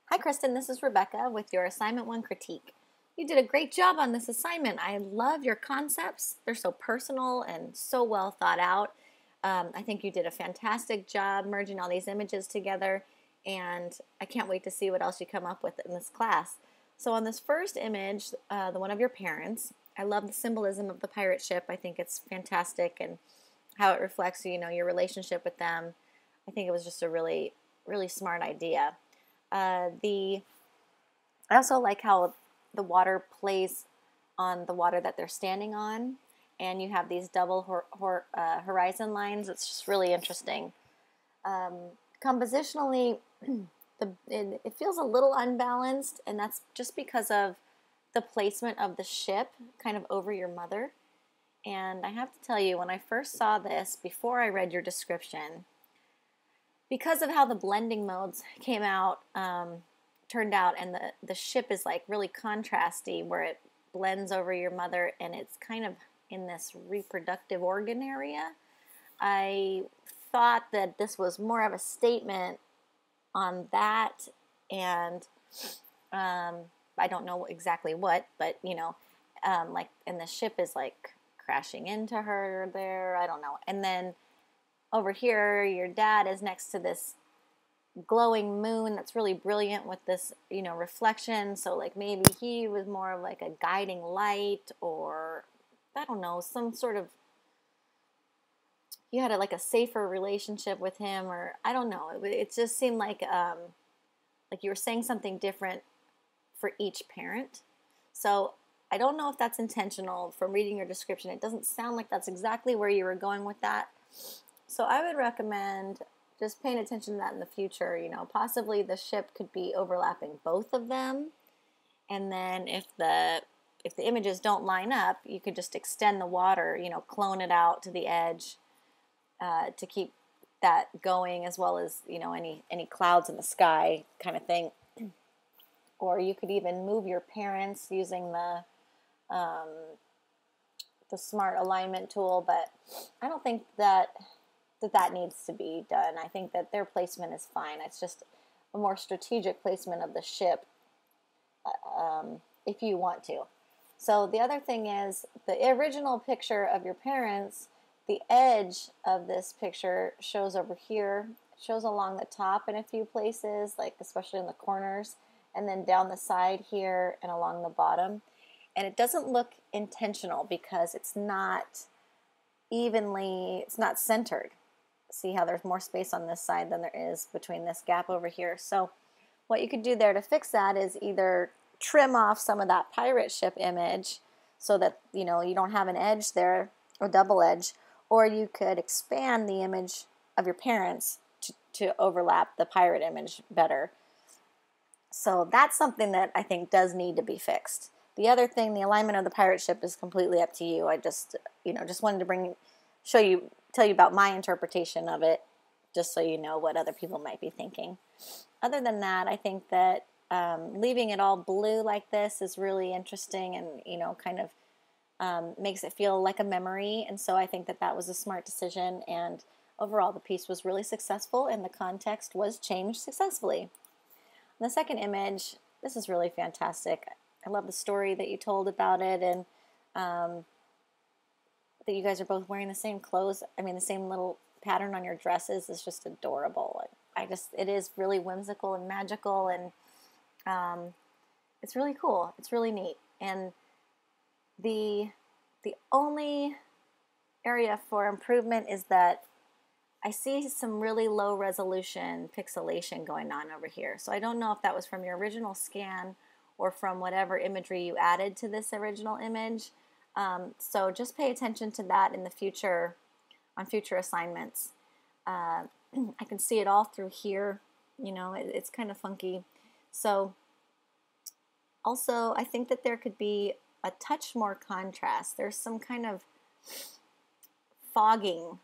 Hi, Kristin. This is Rebecca with your Assignment 1 critique. You did a great job on this assignment. I love your concepts. They're so personal and so well thought out. I think you did a fantastic job merging all these images together, and I can't wait to see what else you come up with in this class. So on this first image, the one of your parents, I love the symbolism of the pirate ship. I think it's fantastic and how it reflects, your relationship with them. I think it was just a really, really smart idea. I also like how the water plays on the water that they're standing on, and you have these double horizon lines. It's just really interesting. Compositionally, it feels a little unbalanced, and that's just because of the placement of the ship kind of over your mother. And I have to tell you, when I first saw this, before I read your description, because of how the blending modes turned out, and the ship is like really contrasty, where it blends over your mother and it's kind of in this reproductive organ area, I thought that this was more of a statement on that, and I don't know exactly what, but and the ship is like crashing into her there, I don't know. And then over here, your dad is next to this glowing moon that's really brilliant with this, reflection. So like maybe he was more of like a guiding light, or I don't know, some sort of, you had like a safer relationship with him, or I don't know. It just seemed like you were saying something different for each parent. So I don't know if that's intentional. From reading your description, it doesn't sound like that's exactly where you were going with that. So I would recommend just paying attention to that in the future. Possibly the ship could be overlapping both of them. And then if the images don't line up, you could just extend the water, clone it out to the edge to keep that going, as well as, any clouds in the sky kind of thing. Or you could even move your parents using the smart alignment tool, but I don't think that needs to be done. I think that their placement is fine. It's just a more strategic placement of the ship if you want to. So the other thing is, the original picture of your parents, the edge of this picture shows over here. It shows along the top in a few places, like especially in the corners, and then down the side here and along the bottom. And it doesn't look intentional because it's not centered. See how there's more space on this side than there is between this gap over here. So what you could do there to fix that is either trim off some of that pirate ship image so that you don't have an edge there, or double edge, or you could expand the image of your parents to overlap the pirate image better. So that's something that I think does need to be fixed. The other thing, the alignment of the pirate ship, is completely up to you. I just wanted to tell you about my interpretation of it, just so you know what other people might be thinking. Other than that, I think that leaving it all blue like this is really interesting, and kind of makes it feel like a memory. And so I think that was a smart decision, and overall the piece was really successful, and the context was changed successfully. The second image, this is really fantastic. I love the story that you told about it, and that you guys are both wearing the same clothes. I mean, the same little pattern on your dresses is just adorable. It is really whimsical and magical, and it's really cool. It's really neat. And the only area for improvement is that I see some really low resolution pixelation going on over here. So I don't know if that was from your original scan or from whatever imagery you added to this original image. So just pay attention to that in the future, on future assignments. I can see it all through here. It's kind of funky. So also, I think that there could be a touch more contrast. There's some kind of fogging.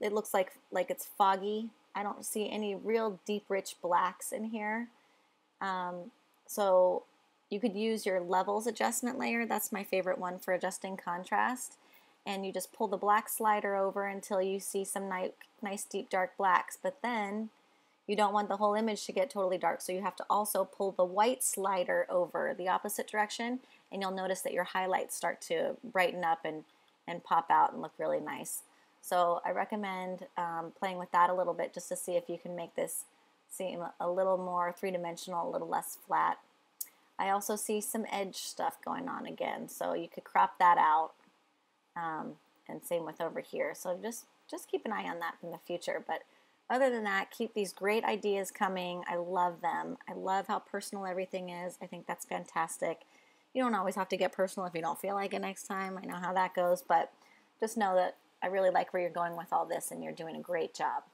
It looks like it's foggy. I don't see any real deep, rich blacks in here. So you could use your levels adjustment layer. That's my favorite one for adjusting contrast. And you just pull the black slider over until you see some nice deep dark blacks. But then You don't want the whole image to get totally dark, so you have to also pull the white slider over the opposite direction, and you'll notice that your highlights start to brighten up and pop out and look really nice. So I recommend playing with that a little bit just to see if you can make this seem a little more three-dimensional, a little less flat. I also see some edge stuff going on again, so you could crop that out, and same with over here. So just keep an eye on that in the future. But other than that, keep these great ideas coming. I love them. I love how personal everything is. I think that's fantastic. You don't always have to get personal if you don't feel like it next time. I know how that goes, but just know that I really like where you're going with all this, and you're doing a great job.